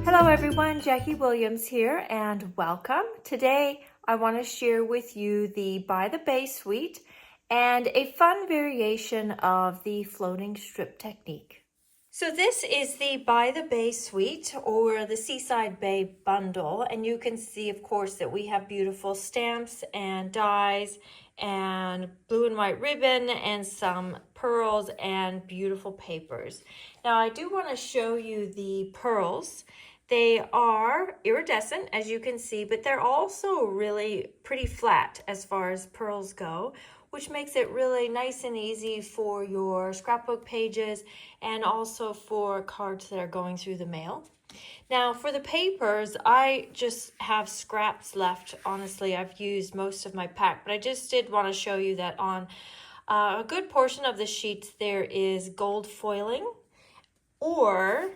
Hello everyone, Jackie Williams here and welcome. Today I want to share with you the By the Bay suite and a fun variation of the floating strip technique. So this is the By the Bay suite or the Seaside Bay bundle, and you can see of course that we have beautiful stamps and dies and blue and white ribbon and some pearls and beautiful papers. Now I do want to show you the pearls. They are iridescent, as you can see, but they're also really pretty flat as far as pearls go, which makes it really nice and easy for your scrapbook pages and also for cards that are going through the mail. Now for the papers, I just have scraps left. Honestly, I've used most of my pack, but I just did want to show you that on a good portion of the sheets there is gold foiling, or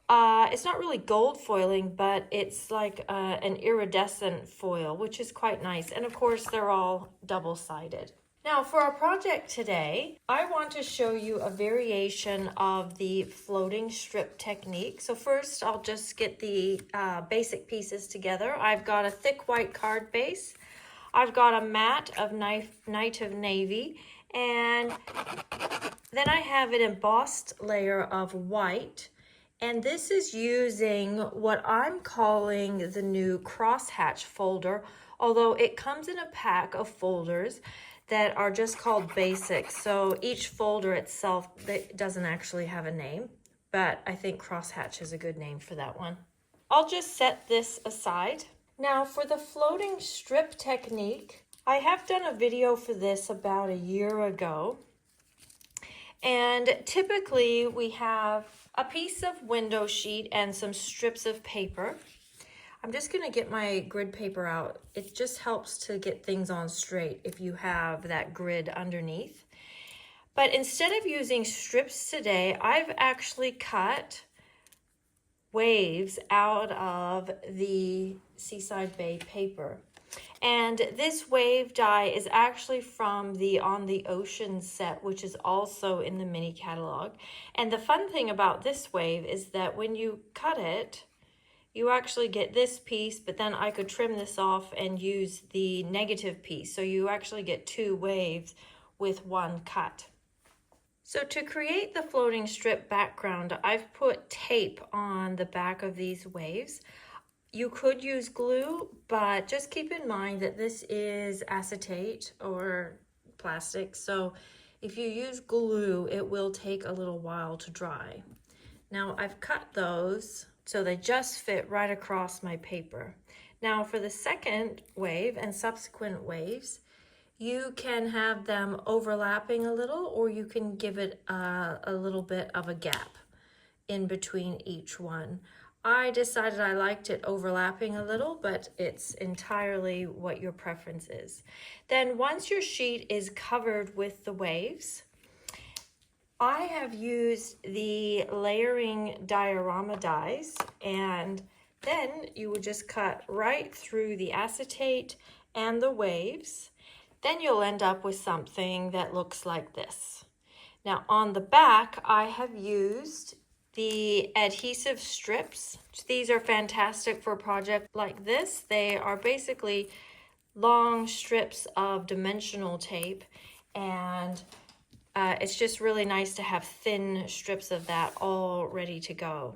it's not really gold foiling, but it's like an iridescent foil, which is quite nice. And of course, they're all double-sided. Now, for our project today, I want to show you a variation of the floating strip technique. So first, I'll just get the basic pieces together. I've got a thick white card base. I've got a mat of Night of Navy, and then I have an embossed layer of white. And this is using what I'm calling the new crosshatch folder, although it comes in a pack of folders that are just called basics. So each folder itself doesn't actually have a name, but I think crosshatch is a good name for that one. I'll just set this aside. Now for the floating strip technique, I have done a video for this about a year ago. And typically we have a piece of window sheet and some strips of paper. I'm just going to get my grid paper out. It just helps to get things on straight if you have that grid underneath. But instead of using strips today, I've actually cut waves out of the Seaside Bay paper. And this wave die is actually from the On the Ocean set, which is also in the mini catalog. And the fun thing about this wave is that when you cut it, you actually get this piece, but then I could trim this off and use the negative piece. So you actually get two waves with one cut. So to create the floating strip background, I've put tape on the back of these waves. You could use glue, but just keep in mind that this is acetate or plastic. So if you use glue, it will take a little while to dry. Now I've cut those so they just fit right across my paper. Now for the second wave and subsequent waves, you can have them overlapping a little, or you can give it a little bit of a gap in between each one. I decided I liked it overlapping a little, but it's entirely what your preference is. Then once your sheet is covered with the waves, I have used the layering diorama dies, and then you would just cut right through the acetate and the waves. Then you'll end up with something that looks like this. Now on the back, I have used the adhesive strips. These are fantastic for a project like this. They are basically long strips of dimensional tape, and it's just really nice to have thin strips of that all ready to go.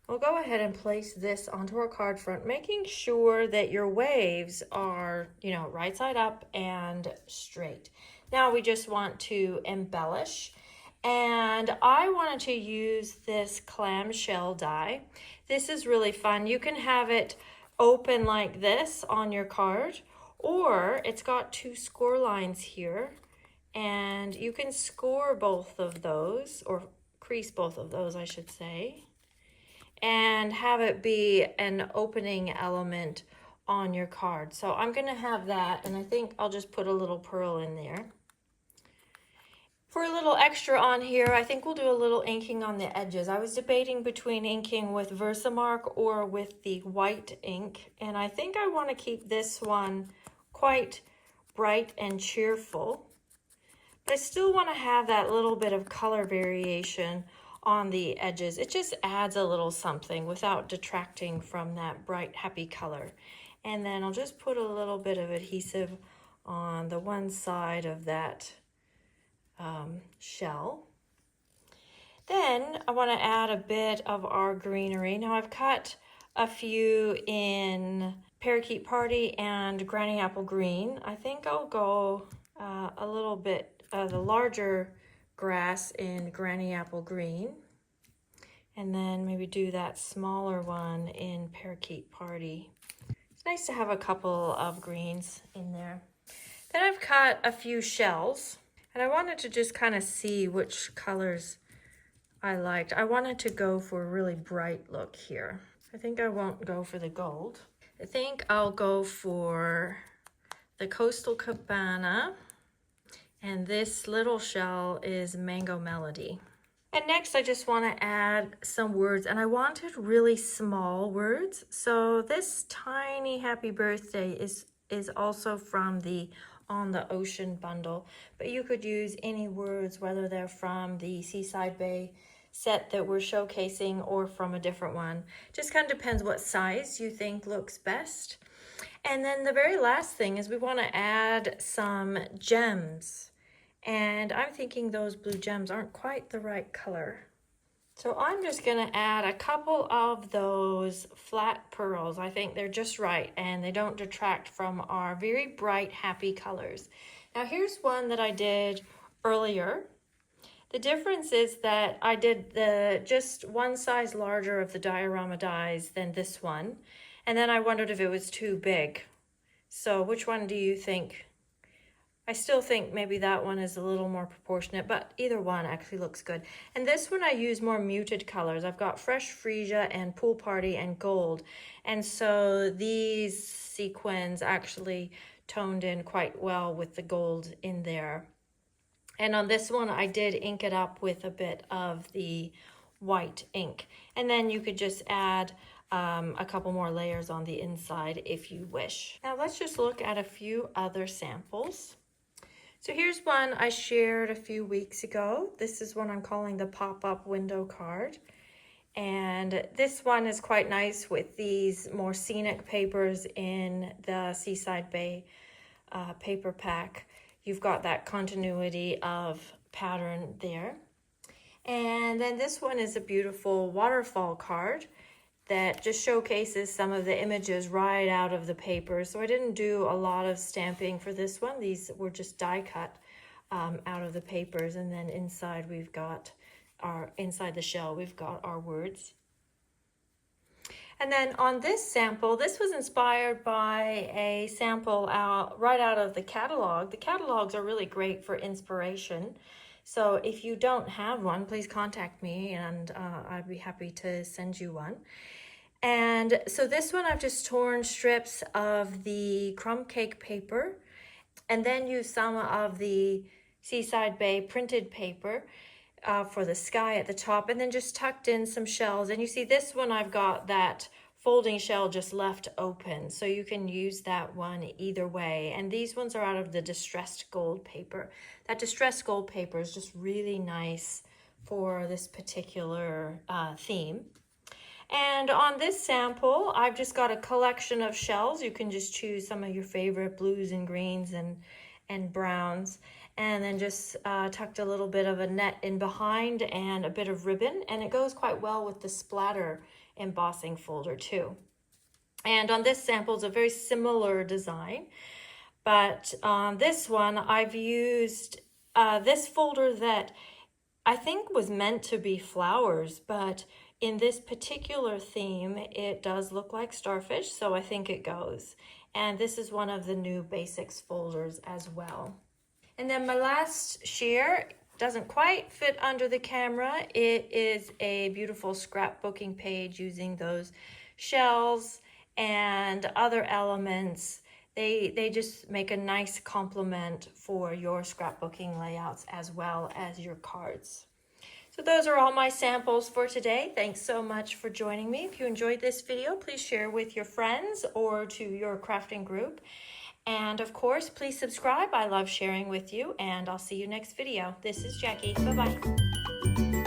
We'll go ahead and place this onto our card front, making sure that your waves are, right side up and straight. Now we just want to embellish. And I wanted to use this clamshell die. This is really fun. You can have it open like this on your card, or it's got two score lines here, and you can score both of those, or crease both of those, I should say, and have it be an opening element on your card. So I'm going to have that, and I think I'll just put a little pearl in there. For a little extra on here, I think we'll do a little inking on the edges. I was debating between inking with Versamark or with the white ink, and I think I want to keep this one quite bright and cheerful. But I still want to have that little bit of color variation on the edges. It just adds a little something without detracting from that bright, happy color. And then I'll just put a little bit of adhesive on the one side of that shell. Then I want to add a bit of our greenery. Now I've cut a few in Parakeet Party and Granny Apple Green. I think I'll go a little bit of the larger grass in Granny Apple Green, and then maybe do that smaller one in Parakeet Party. It's nice to have a couple of greens in there. Then I've cut a few shells, and I wanted to just kind of see which colors I liked. I wanted to go for a really bright look here. I think I won't go for the gold. I think I'll go for the Coastal Cabana, and this little shell is Mango Melody. And next I just want to add some words, and I wanted really small words. So this tiny happy birthday is also from the On the Ocean bundle, but you could use any words, whether they're from the Seaside Bay set that we're showcasing or from a different one. Just kind of depends what size you think looks best. And then the very last thing is we want to add some gems. And I'm thinking those blue gems aren't quite the right color. So I'm just going to add a couple of those flat pearls. I think they're just right, and they don't detract from our very bright, happy colors. Now here's one that I did earlier. The difference is that I did just one size larger of the diorama dies than this one. And then I wondered if it was too big. So which one do you think? I still think maybe that one is a little more proportionate, but either one actually looks good. And this one I use more muted colors. I've got Fresh Freesia and Pool Party and Gold. And so these sequins actually toned in quite well with the gold in there. And on this one, I did ink it up with a bit of the white ink. And then you could just add a couple more layers on the inside if you wish. Now let's just look at a few other samples. So here's one I shared a few weeks ago. This is one I'm calling the pop-up window card. And this one is quite nice with these more scenic papers in the Seaside Bay paper pack. You've got that continuity of pattern there. And then this one is a beautiful waterfall card that just showcases some of the images right out of the paper. So I didn't do a lot of stamping for this one. These were just die cut out of the papers. And then inside we've got inside the shell, we've got our words. And then on this sample, this was inspired by a sample right out of the catalog. The catalogs are really great for inspiration. So if you don't have one, please contact me and I'd be happy to send you one. And so this one, I've just torn strips of the crumb cake paper and then used some of the Seaside Bay printed paper for the sky at the top, and then just tucked in some shells. And you see this one, I've got that folding shell just left open, so you can use that one either way. And these ones are out of the distressed gold paper. That distressed gold paper is just really nice for this particular theme. And on this sample, I've just got a collection of shells. You can just choose some of your favorite blues and greens and browns, and then just tucked a little bit of a net in behind and a bit of ribbon, and it goes quite well with the splatter embossing folder too. And on this sample, it's a very similar design, but on this one, I've used this folder that I think was meant to be flowers, but in this particular theme, it does look like starfish, so I think it goes. And this is one of the new basics folders as well. And then my last sheer doesn't quite fit under the camera. It is a beautiful scrapbooking page using those shells and other elements. They just make a nice complement for your scrapbooking layouts as well as your cards. So those are all my samples for today. Thanks so much for joining me. If you enjoyed this video, please share with your friends or to your crafting group. And of course, please subscribe. I love sharing with you, and I'll see you next video. This is Jackie. Bye-bye.